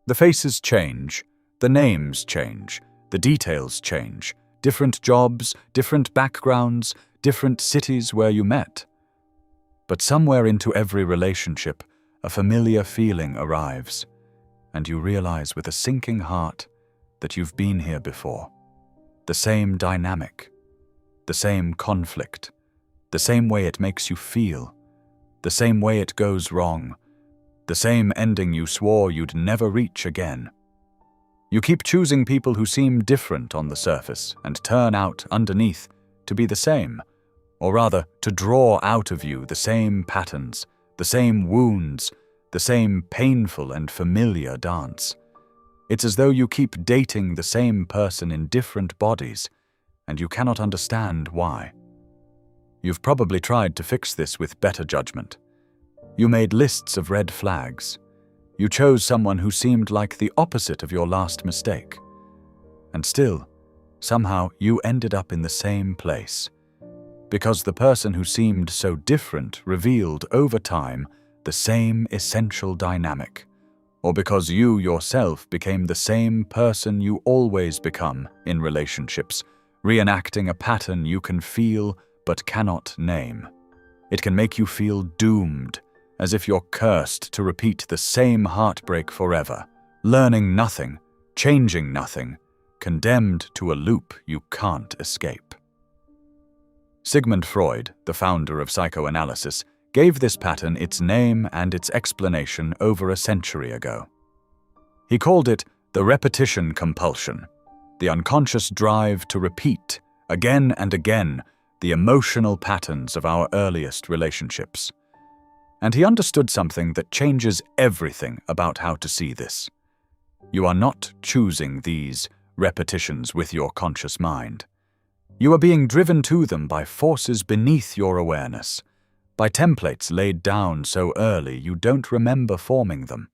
The faces change, the names change, the details change, different jobs, different backgrounds, different cities where you met. But somewhere into every relationship, a familiar feeling arrives, and you realize with a sinking heart that you've been here before. The same dynamic, the same conflict, the same way it makes you feel, the same way it goes wrong, the same ending you swore you'd never reach again. You keep choosing people who seem different on the surface and turn out underneath to be the same, or rather to draw out of you the same patterns, the same wounds, the same painful and familiar dance. It's as though you keep dating the same person in different bodies, and you cannot understand why. You've probably tried to fix this with better judgment. You made lists of red flags. You chose someone who seemed like the opposite of your last mistake. And still, somehow you ended up in the same place. Because the person who seemed so different revealed over time the same essential dynamic. Or because you yourself became the same person you always become in relationships, reenacting a pattern you can feel but cannot name. It can make you feel doomed, as if you're cursed to repeat the same heartbreak forever, learning nothing, changing nothing, condemned to a loop you can't escape. Sigmund Freud, the founder of psychoanalysis, gave this pattern its name and its explanation over a century ago. He called it the repetition compulsion, the unconscious drive to repeat, again and again, the emotional patterns of our earliest relationships. And he understood something that changes everything about how to see this. You are not choosing these repetitions with your conscious mind. You are being driven to them by forces beneath your awareness, by templates laid down so early you don't remember forming them.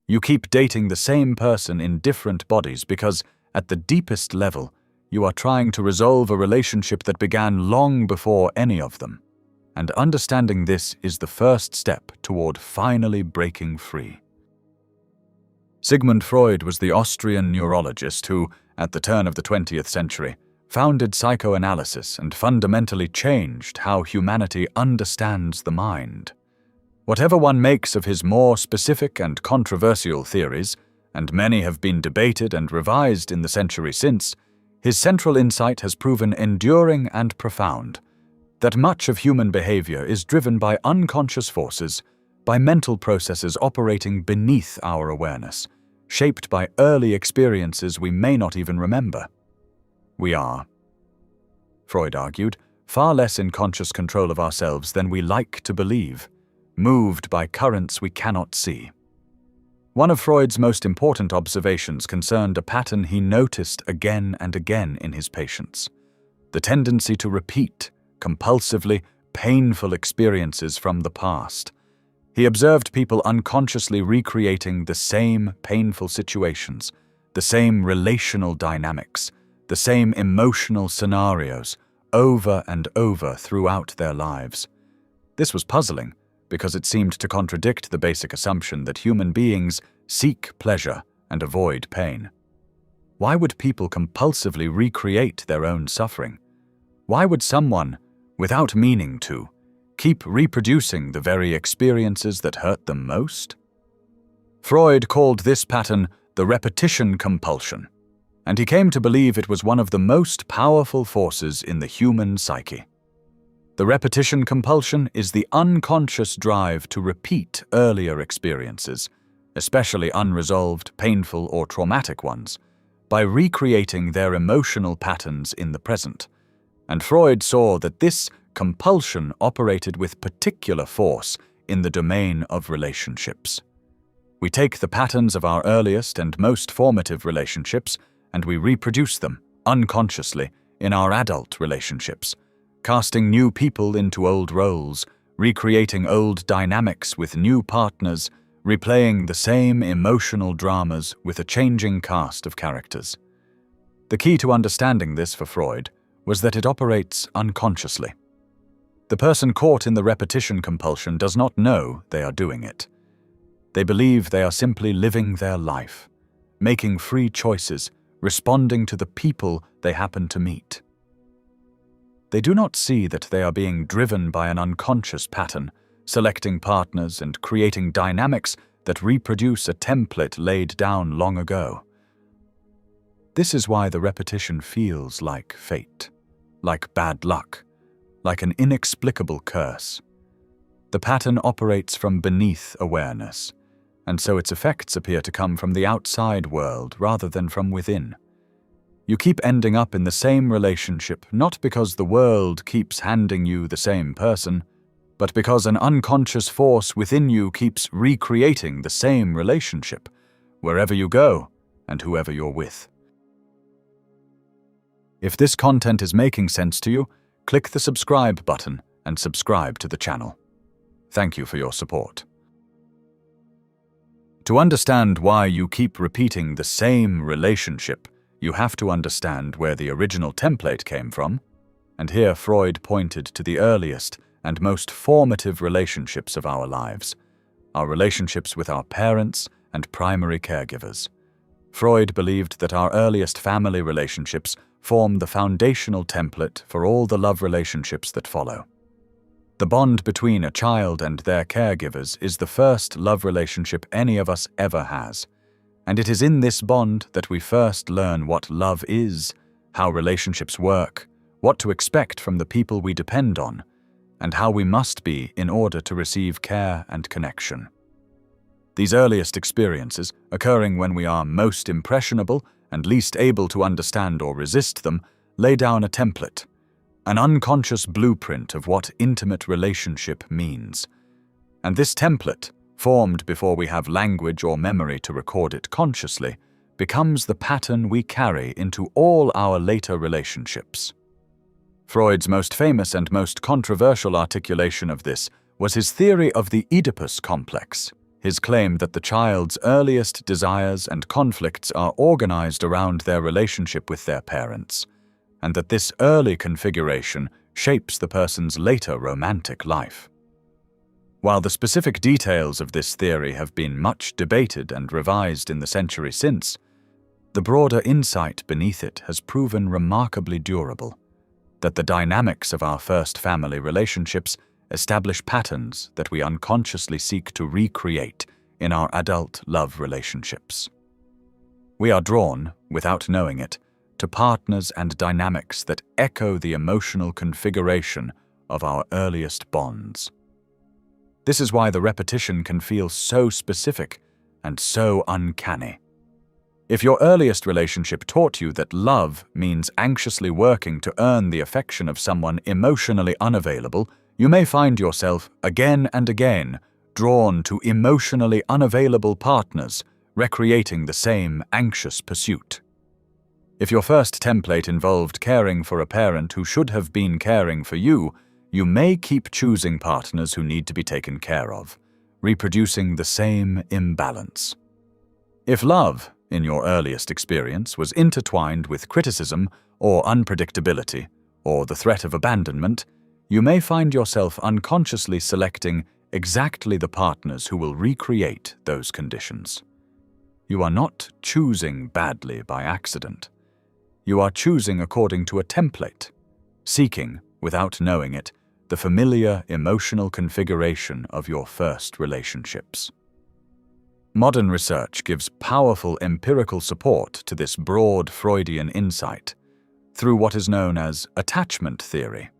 You keep dating the same person in different bodies because, at the deepest level, you are trying to resolve a relationship that began long before any of them. And understanding this is the first step toward finally breaking free. Sigmund Freud was the Austrian neurologist who, at the turn of the 20th century, founded psychoanalysis and fundamentally changed how humanity understands the mind. Whatever one makes of his more specific and controversial theories, and many have been debated and revised in the century since, his central insight has proven enduring and profound, that much of human behavior is driven by unconscious forces, by mental processes operating beneath our awareness, shaped by early experiences we may not even remember. We are, Freud argued, far less in conscious control of ourselves than we like to believe, moved by currents we cannot see. One of Freud's most important observations concerned a pattern he noticed again and again in his patients: the tendency to repeat, compulsively, painful experiences from the past. He observed people unconsciously recreating the same painful situations, the same relational dynamics, the same emotional scenarios, over and over throughout their lives. This was puzzling, because it seemed to contradict the basic assumption that human beings seek pleasure and avoid pain. Why would people compulsively recreate their own suffering? Why would someone, without meaning to, keep reproducing the very experiences that hurt them most? Freud called this pattern the repetition compulsion, and he came to believe it was one of the most powerful forces in the human psyche. The repetition compulsion is the unconscious drive to repeat earlier experiences, especially unresolved, painful, or traumatic ones, by recreating their emotional patterns in the present. And Freud saw that this compulsion operated with particular force in the domain of relationships. We take the patterns of our earliest and most formative relationships and we reproduce them, unconsciously, in our adult relationships, casting new people into old roles, recreating old dynamics with new partners, replaying the same emotional dramas with a changing cast of characters. The key to understanding this for Freud was that it operates unconsciously. The person caught in the repetition compulsion does not know they are doing it. They believe they are simply living their life, making free choices, responding to the people they happen to meet. They do not see that they are being driven by an unconscious pattern, selecting partners and creating dynamics that reproduce a template laid down long ago. This is why the repetition feels like fate, like bad luck, like an inexplicable curse. The pattern operates from beneath awareness, and so its effects appear to come from the outside world rather than from within. You keep ending up in the same relationship not because the world keeps handing you the same person, but because an unconscious force within you keeps recreating the same relationship, wherever you go and whoever you're with. If this content is making sense to you, click the subscribe button and subscribe to the channel. Thank you for your support. To understand why you keep repeating the same relationship, you have to understand where the original template came from, and here Freud pointed to the earliest and most formative relationships of our lives, our relationships with our parents and primary caregivers. Freud believed that our earliest family relationships form the foundational template for all the love relationships that follow. The bond between a child and their caregivers is the first love relationship any of us ever has, and it is in this bond that we first learn what love is, how relationships work, what to expect from the people we depend on, and how we must be in order to receive care and connection. These earliest experiences, occurring when we are most impressionable and least able to understand or resist them, lay down a template, an unconscious blueprint of what intimate relationship means. And this template, formed before we have language or memory to record it consciously, becomes the pattern we carry into all our later relationships. Freud's most famous and most controversial articulation of this was his theory of the Oedipus complex, his claim that the child's earliest desires and conflicts are organized around their relationship with their parents, and that this early configuration shapes the person's later romantic life. While the specific details of this theory have been much debated and revised in the century since, the broader insight beneath it has proven remarkably durable, that the dynamics of our first family relationships establish patterns that we unconsciously seek to recreate in our adult love relationships. We are drawn, without knowing it, to partners and dynamics that echo the emotional configuration of our earliest bonds. This is why the repetition can feel so specific and so uncanny. If your earliest relationship taught you that love means anxiously working to earn the affection of someone emotionally unavailable, you may find yourself again and again drawn to emotionally unavailable partners, recreating the same anxious pursuit. If your first template involved caring for a parent who should have been caring for you, you may keep choosing partners who need to be taken care of, reproducing the same imbalance. If love, in your earliest experience, was intertwined with criticism or unpredictability, or the threat of abandonment, you may find yourself unconsciously selecting exactly the partners who will recreate those conditions. You are not choosing badly by accident. You are choosing according to a template, seeking, without knowing it, the familiar emotional configuration of your first relationships. Modern research gives powerful empirical support to this broad Freudian insight through what is known as attachment theory.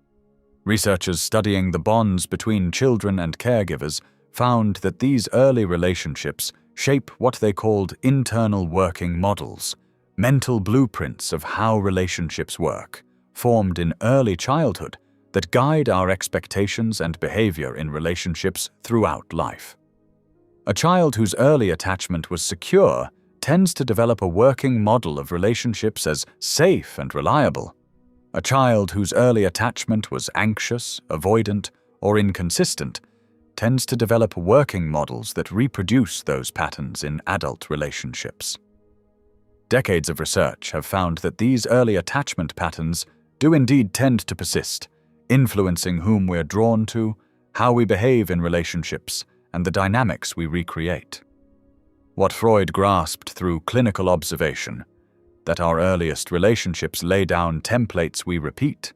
Researchers studying the bonds between children and caregivers found that these early relationships shape what they called internal working models, mental blueprints of how relationships work, formed in early childhood that guide our expectations and behavior in relationships throughout life. A child whose early attachment was secure tends to develop a working model of relationships as safe and reliable. A child whose early attachment was anxious, avoidant, or inconsistent tends to develop working models that reproduce those patterns in adult relationships. Decades of research have found that these early attachment patterns do indeed tend to persist, influencing whom we're drawn to, how we behave in relationships, and the dynamics we recreate. What Freud grasped through clinical observation, that our earliest relationships lay down templates we repeat,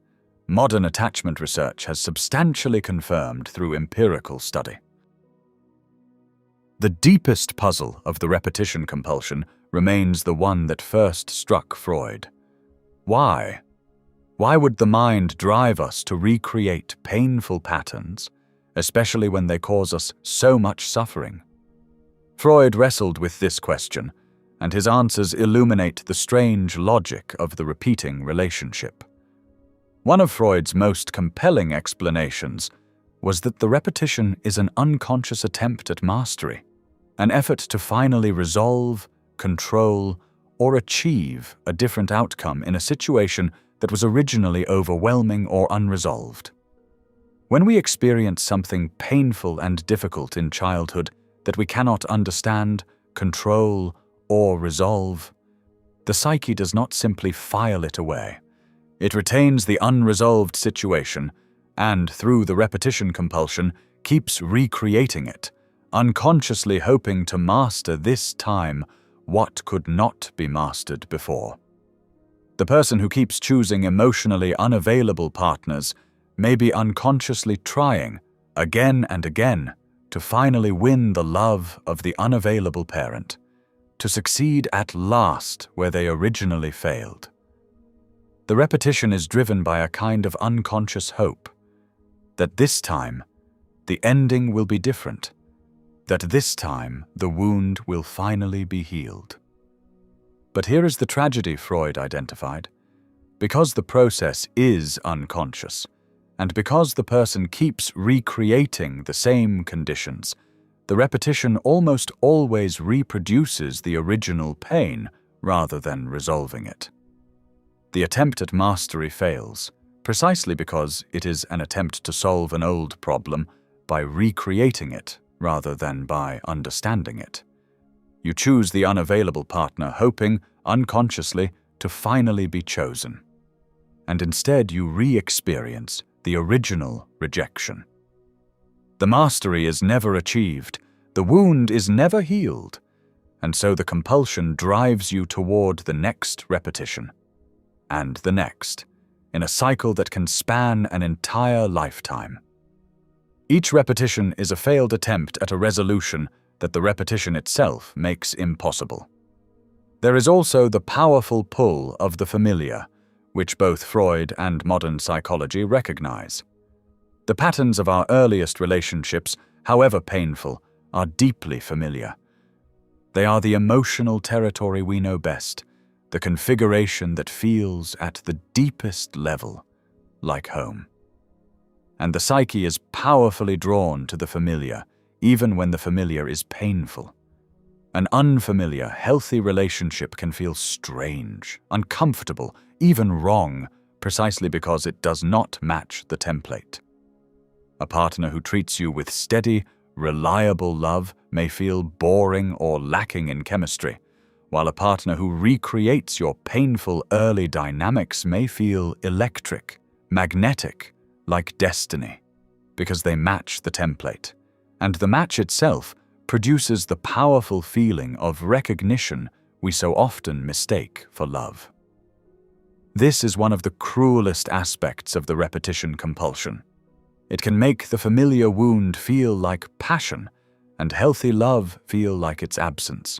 modern attachment research has substantially confirmed through empirical study. The deepest puzzle of the repetition compulsion remains the one that first struck Freud. Why? Why would the mind drive us to recreate painful patterns, especially when they cause us so much suffering? Freud wrestled with this question, and his answers illuminate the strange logic of the repeating relationship. One of Freud's most compelling explanations was that the repetition is an unconscious attempt at mastery, an effort to finally resolve, control, or achieve a different outcome in a situation that was originally overwhelming or unresolved. When we experience something painful and difficult in childhood that we cannot understand, control, or resolve, the psyche does not simply file it away. It retains the unresolved situation and, through the repetition compulsion, keeps recreating it, unconsciously hoping to master this time what could not be mastered before. The person who keeps choosing emotionally unavailable partners may be unconsciously trying, again and again, to finally win the love of the unavailable parent, to succeed at last where they originally failed. The repetition is driven by a kind of unconscious hope that this time the ending will be different, that this time the wound will finally be healed. But here is the tragedy Freud identified. Because the process is unconscious, and because the person keeps recreating the same conditions, the repetition almost always reproduces the original pain rather than resolving it. The attempt at mastery fails, precisely because it is an attempt to solve an old problem by recreating it rather than by understanding it. You choose the unavailable partner hoping, unconsciously, to finally be chosen. And instead you re-experience the original rejection. The mastery is never achieved, the wound is never healed, and so the compulsion drives you toward the next repetition, and the next, in a cycle that can span an entire lifetime. Each repetition is a failed attempt at a resolution that the repetition itself makes impossible. There is also the powerful pull of the familiar, which both Freud and modern psychology recognize. The patterns of our earliest relationships, however painful, are deeply familiar. They are the emotional territory we know best, the configuration that feels at the deepest level like home. And the psyche is powerfully drawn to the familiar, even when the familiar is painful. An unfamiliar, healthy relationship can feel strange, uncomfortable, even wrong, precisely because it does not match the template. A partner who treats you with steady, reliable love may feel boring or lacking in chemistry, while a partner who recreates your painful early dynamics may feel electric, magnetic, like destiny, because they match the template, and the match itself produces the powerful feeling of recognition we so often mistake for love. This is one of the cruelest aspects of the repetition compulsion. It can make the familiar wound feel like passion, and healthy love feel like its absence.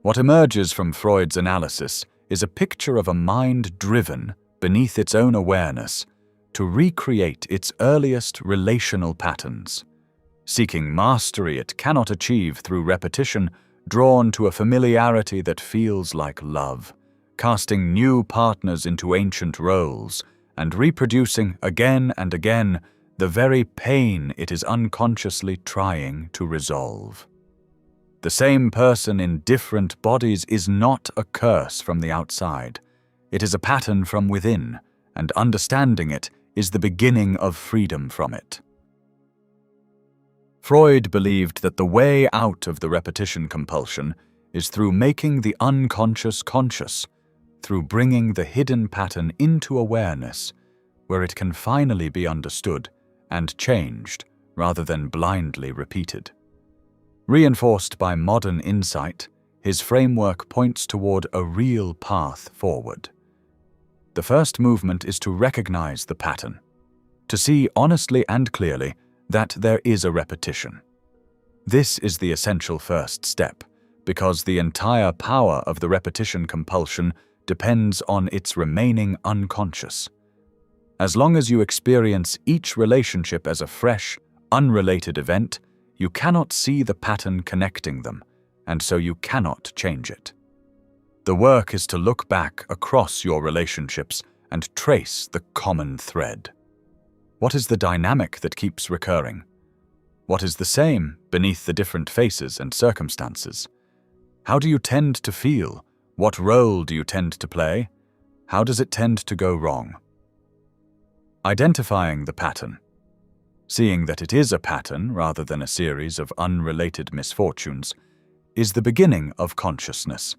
What emerges from Freud's analysis is a picture of a mind driven, beneath its own awareness, to recreate its earliest relational patterns. Seeking mastery it cannot achieve through repetition, drawn to a familiarity that feels like love, casting new partners into ancient roles, and reproducing again and again the very pain it is unconsciously trying to resolve. The same person in different bodies is not a curse from the outside. It is a pattern from within, and understanding it is the beginning of freedom from it. Freud believed that the way out of the repetition compulsion is through making the unconscious conscious, through bringing the hidden pattern into awareness, where it can finally be understood and changed rather than blindly repeated. Reinforced by modern insight, his framework points toward a real path forward. The first movement is to recognize the pattern, to see honestly and clearly that there is a repetition. This is the essential first step, because the entire power of the repetition compulsion depends on its remaining unconscious. As long as you experience each relationship as a fresh, unrelated event, you cannot see the pattern connecting them, and so you cannot change it. The work is to look back across your relationships and trace the common thread. What is the dynamic that keeps recurring? What is the same beneath the different faces and circumstances? How do you tend to feel? What role do you tend to play? How does it tend to go wrong? Identifying the pattern, seeing that it is a pattern rather than a series of unrelated misfortunes, is the beginning of consciousness,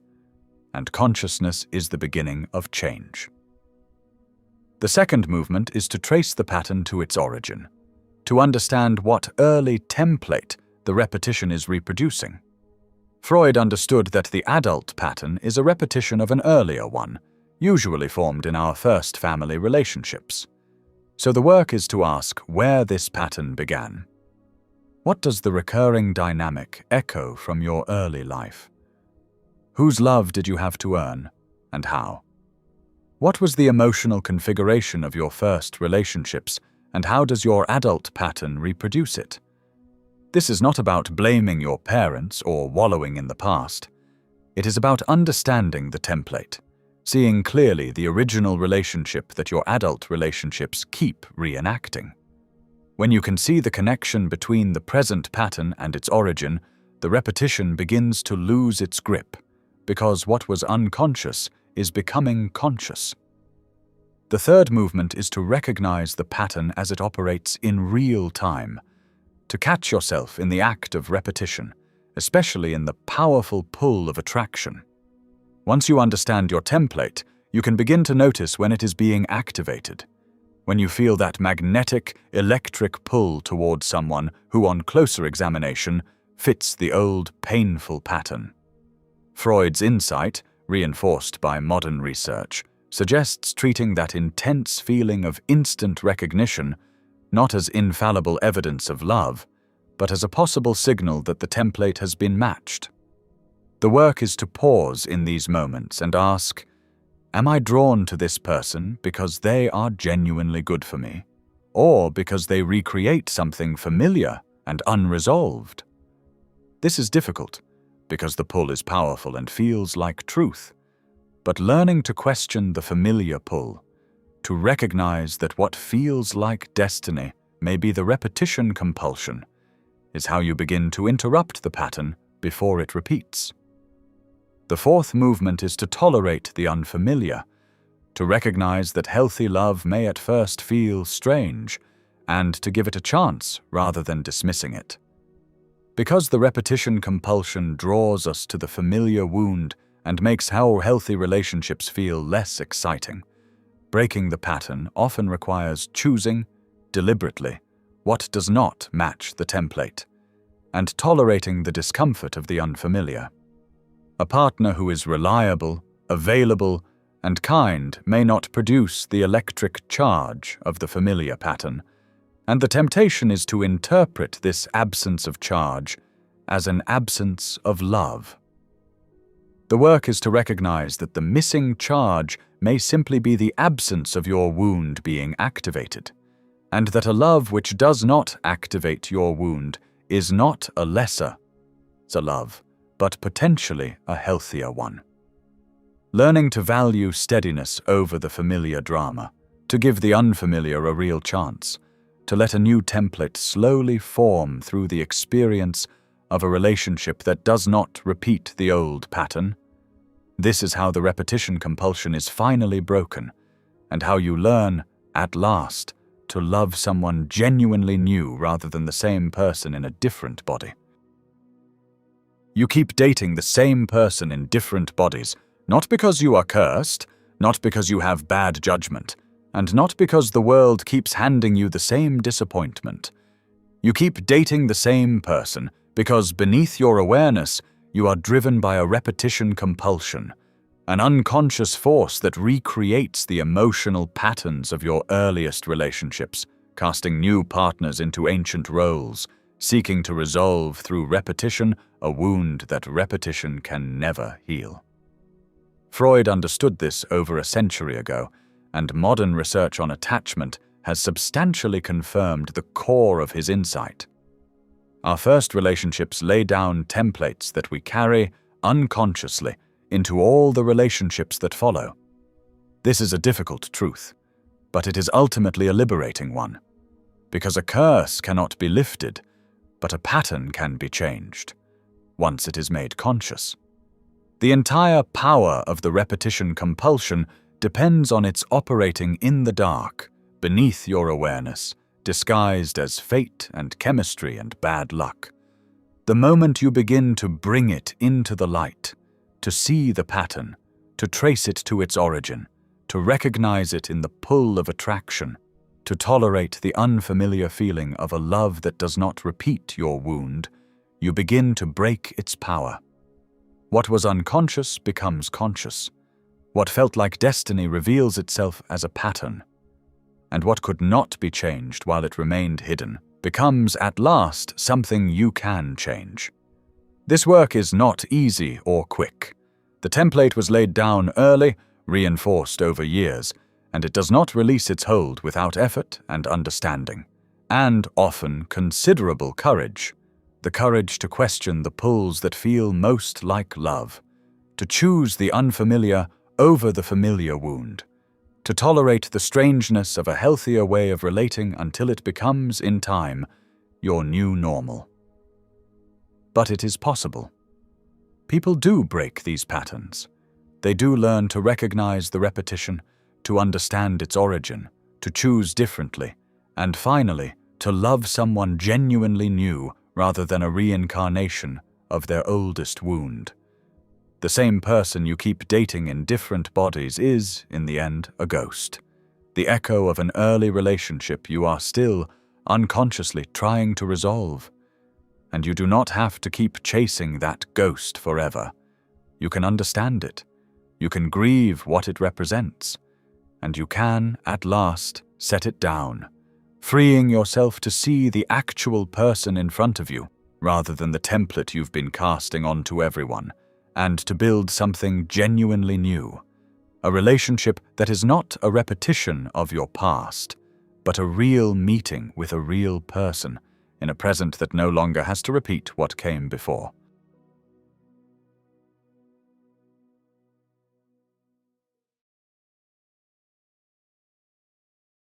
and consciousness is the beginning of change. The second movement is to trace the pattern to its origin, to understand what early template the repetition is reproducing. Freud understood that the adult pattern is a repetition of an earlier one, usually formed in our first family relationships. So the work is to ask where this pattern began. What does the recurring dynamic echo from your early life? Whose love did you have to earn, and how? What was the emotional configuration of your first relationships, and how does your adult pattern reproduce it? This is not about blaming your parents or wallowing in the past. It is about understanding the template, seeing clearly the original relationship that your adult relationships keep reenacting. When you can see the connection between the present pattern and its origin, the repetition begins to lose its grip, because what was unconscious is becoming conscious. The third movement is to recognize the pattern as it operates in real time, to catch yourself in the act of repetition, especially in the powerful pull of attraction. Once you understand your template, you can begin to notice when it is being activated, when you feel that magnetic, electric pull towards someone who, on closer examination, fits the old, painful pattern. Freud's insight, reinforced by modern research, suggests treating that intense feeling of instant recognition not as infallible evidence of love, but as a possible signal that the template has been matched. The work is to pause in these moments and ask, am I drawn to this person because they are genuinely good for me, or because they recreate something familiar and unresolved? This is difficult, because the pull is powerful and feels like truth. But learning to question the familiar pull, to recognize that what feels like destiny may be the repetition compulsion, is how you begin to interrupt the pattern before it repeats. The fourth movement is to tolerate the unfamiliar, to recognize that healthy love may at first feel strange, and to give it a chance rather than dismissing it. Because the repetition compulsion draws us to the familiar wound and makes our healthy relationships feel less exciting, breaking the pattern often requires choosing, deliberately, what does not match the template, and tolerating the discomfort of the unfamiliar. A partner who is reliable, available, and kind may not produce the electric charge of the familiar pattern, and the temptation is to interpret this absence of charge as an absence of love. The work is to recognize that the missing charge may simply be the absence of your wound being activated, and that a love which does not activate your wound is not a lesser love, but potentially a healthier one. Learning to value steadiness over the familiar drama, to give the unfamiliar a real chance, to let a new template slowly form through the experience of a relationship that does not repeat the old pattern. This is how the repetition compulsion is finally broken, and how you learn, at last, to love someone genuinely new rather than the same person in a different body. You keep dating the same person in different bodies, not because you are cursed, not because you have bad judgment, and not because the world keeps handing you the same disappointment. You keep dating the same person because beneath your awareness, you are driven by a repetition compulsion, an unconscious force that recreates the emotional patterns of your earliest relationships, casting new partners into ancient roles, seeking to resolve through repetition a wound that repetition can never heal. Freud understood this over a century ago, and modern research on attachment has substantially confirmed the core of his insight. Our first relationships lay down templates that we carry unconsciously into all the relationships that follow. This is a difficult truth, but it is ultimately a liberating one, because a curse cannot be lifted, but a pattern can be changed, once it is made conscious. The entire power of the repetition compulsion depends on its operating in the dark, beneath your awareness, disguised as fate and chemistry and bad luck. The moment you begin to bring it into the light, to see the pattern, to trace it to its origin, to recognize it in the pull of attraction, to tolerate the unfamiliar feeling of a love that does not repeat your wound, you begin to break its power. What was unconscious becomes conscious. What felt like destiny reveals itself as a pattern. And what could not be changed while it remained hidden becomes at last something you can change. This work is not easy or quick. The template was laid down early, reinforced over years, and it does not release its hold without effort and understanding, and often considerable courage. The courage to question the pulls that feel most like love, to choose the unfamiliar over the familiar wound, to tolerate the strangeness of a healthier way of relating until it becomes, in time, your new normal. But it is possible. People do break these patterns. They do learn to recognize the repetition, to understand its origin, to choose differently, and finally, to love someone genuinely new rather than a reincarnation of their oldest wound. The same person you keep dating in different bodies is, in the end, a ghost, the echo of an early relationship you are still unconsciously trying to resolve. And you do not have to keep chasing that ghost forever. You can understand it, you can grieve what it represents, and you can, at last, set it down, freeing yourself to see the actual person in front of you, rather than the template you've been casting onto everyone, and to build something genuinely new, a relationship that is not a repetition of your past, but a real meeting with a real person, in a present that no longer has to repeat what came before.